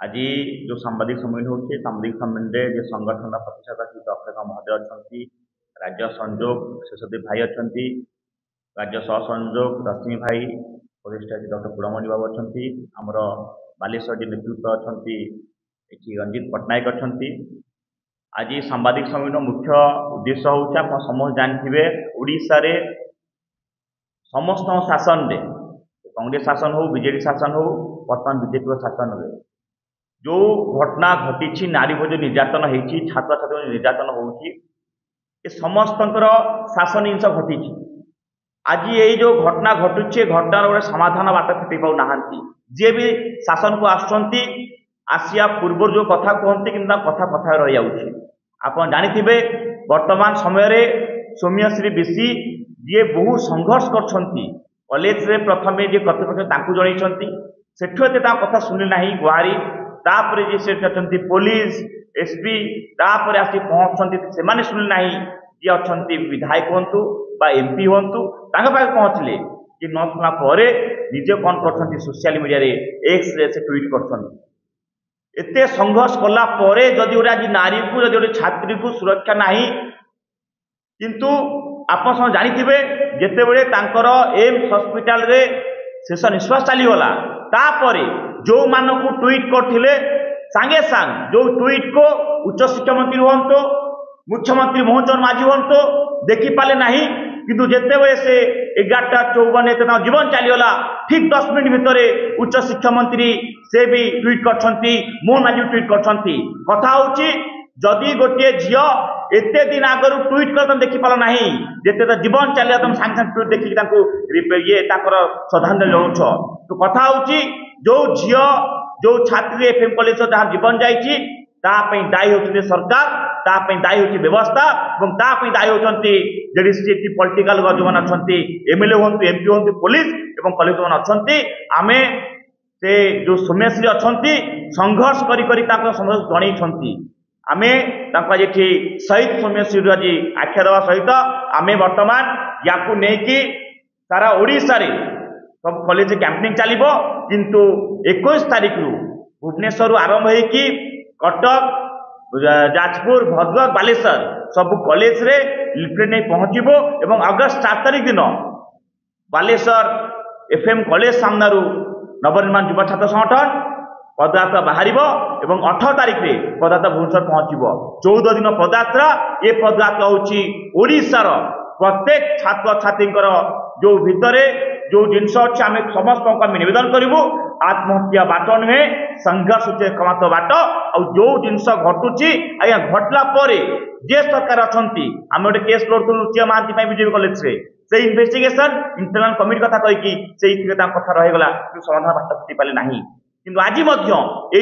आज जो सांबादिक सम्मेलन होचे सांबादिक सम्मेलन जो संगठन प्रतिष्ठाता श्री अक्षय महोदय अच्छा राज्य संयोग शेषदेव भाई अच्छा राज्य सहसंयोग रश्मि भाई प्रतिष्ठा डॉक्टर पुरमणि बाबू अच्छा आमर बालेश्वर जी नेतृत्व अच्छा रंजित पट्टनायक अच्छा आज सांबादिक सम्मेलन मुख्य उद्देश्य हूँ आप समस्त जानते ओडिशा रे समस्त शासन रे कांग्रेस शासन हो बीजेडी शासन हो बर्तमान बीजेपी शासन रे जो घटना घटी नारी भोज निर्यातन होती छात्र छात्री निर्यातन होती समस्त शासन जिनस घटी आज ये जो घटना घटुचे घटनार गोटे समाधान बाट फिटे पाऊना जी भी शासन को आसिया पूर्व जो कथा कहते कि कथा कथा रही जाऊँगी आप जानी वर्तमान समय सौम्यश्री बेसी जी बहु संघर्ष कर कॉलेज रे प्रथम जे प्रतिपक्ष जनई सेठू एत कथा शुणी ना गुहारी तापर जे से पुलिस एसपी तापर आसी पहुँचते से शुणी ना जी अच्छा विधायक हूँ बा एमपी हूँ पाखे पहुँचले कि न शुणा पर निजे कौन कर सोशल मीडिया एक्स रे से ट्वीट कर एते संघर्ष कला जदि गोटे आज नारी को जदि गोटे छात्री को सुरक्षा ना किंतु आप जानी जिते बड़े एम्स हॉस्पिटल रे शेष निश्वास चलीगला तापर जो मानक ट्वीट करते सांगे सांग जो ट्वीट को उच्च शिक्षा मंत्री हूँ मुख्यमंत्री मोहन चरण माझी हूँ देखिपारे ना किंतु जिते बड़े से 11:54 जीवन चलीगला ठीक 10 मिनट भितर उच्च शिक्षा मंत्री से भी ट्वीट कर मोहन माझी ट्वीट कर कथा हूँ जदि गोटे झील एते दिन आगर ट्वीट कर तुम देखिपार ना जिते तो जीवन चलिए तुम सांगे सांगे ट्वीट देखिए ये श्रद्धांजलि लौछ तो कथा हूँ जो झील जो छात्री एफएम कॉलेज जहाँ जीवन जाइए दायी होती सरकार दायी होती व्यवस्था और दायी होती जेडी पॉलिटिकल जो मैंने अच्छा एमएलए हूँ एमपी हूँ पुलिस और कलेक्टर मैंने अच्छा आमे से जो सौम्यश्री अच्छा संघर्ष समस्त जनई आमे ये शहीद सौम्यश्री आज आख्या देवा सहित आमे वर्तमान या सारा ओडिशा रे सब कॉलेज कैंपेनिंग चलो किंतु 21 तारीख रु भुवनेश्वर आरंभ होगी कटक जाजपुर भद्रक बालेश्वर सब कॉलेज रे लिफलेट नहीं पहुँचबो एवं अगस्त 4 तारीख दिन बालेश्वर एफएम कॉलेज सामना नवनिर्माण युवा छात्र संगठन पदयात्रा बाहर एवं 18 तारीख रे पदयात्रा भुवनेश्वर पहुँचब 14 दिन पदयात्रा ये पदयात्रा हूँ ओडिशार प्रत्येक छात्र छात्री जो भितर जो जिनस अच्छे आम समस्त निवेदन करूँ आत्महत्या बाट नुहे संघर्ष होचे एकमात्र बाट और जो जिनस घटुची आज्ञा घटला जे सरकार अच्छा आम गोटे केस लड़ू चिया महांती बीजेपी कॉलेज से इन्वेस्टिगेशन इंटरनल कमिटी कथा कहीकि कथा रहीगला समाधान बाट फुटी पारे ना किंतु आज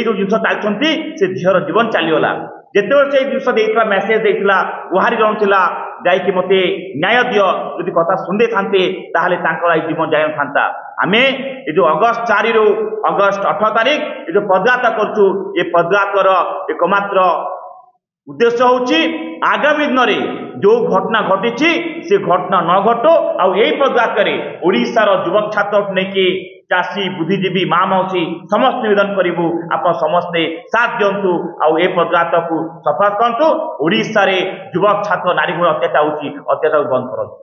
जो जिन चलती से झीर जीवन चलीगला जिते से जिन देता मेसेज देता गुहारी जनाऊला जाकि मत न्याय दियो यदि कथा शुणी था जीवन जाए था आम ये जो अगस्त 4 रु अगस्त 18 तारीख ये जो पदयात्रा करूँ ये पदयात्रार एकमात्र उद्देश्य हूँ आगामी दिन में जो घटना घटी से घटना न घटो आउ यही पदयात्रा ओडिशार युवक छात्र नहीं चाषी बुद्धिजीवी माँ मौसी समस्त निवेदन करूँ आप समस्ते साथ दिंतु आउ ए पदयात्रा को सफल करूँ ओडिशा रे युवक छात्र नारी अत्याचार बंद करूँ।